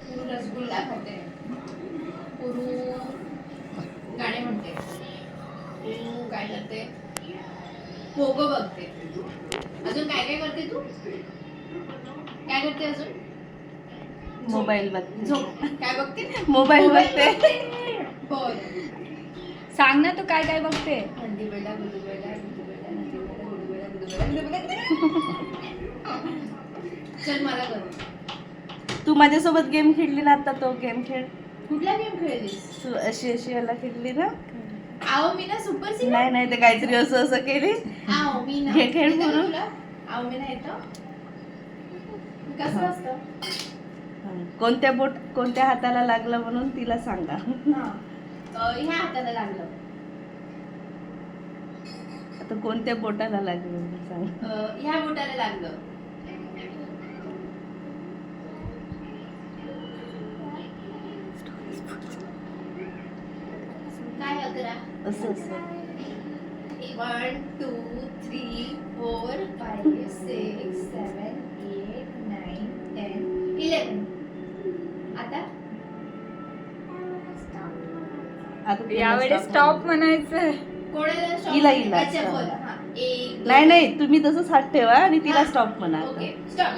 पुरू रसगुल्ला खाते, पुरू गाणे म्हणते, पुरू काय करते, पोगो बघते. अजून काय काय करते तू? काय करते अजून? मोबाईल बघते. झोप. काय बघते? मोबाईल बघते. बोल. सांग ना तू काय काय बघते. नंदी बेटा गुडू बेटा गुडू बेटा नंदी बेटा गुडू बेटा गुडू बेटा गुडू बेटा. चल मला कर. तू माझ्यासोबत गेम खेळली ना आता, तो गेम खेळ. कुठला गेम खेळलीस? तू अशी अशी याला खेळली ना. आओ मी ना सुपर सिंगर. नाही नाही, ते काहीतरी असं असं केली. आओ मी ना. हे खेळ येतं का पुरू. तुला? आओ मी ना येतं. कसं असतं? कोणत्या हाताला लागलं म्हणून तिला सांगा. हा. ह्या हाताला लागलं. आता कोणत्या बोटाला लागलं सांग. ह्या बोटाला लागलं. काय 11? असं असं. 1 2 3 4 5 6 7 8 9 10 11. आता आता यावेळेस स्टॉप म्हणायचं. कोणाला stop हिला करायचं? अच्छा, stop. बोल. हा. 1 नाही नाही, तुम्ही तसंच हात ठेवा आणि तिला स्टॉप म्हणा. Okay stop.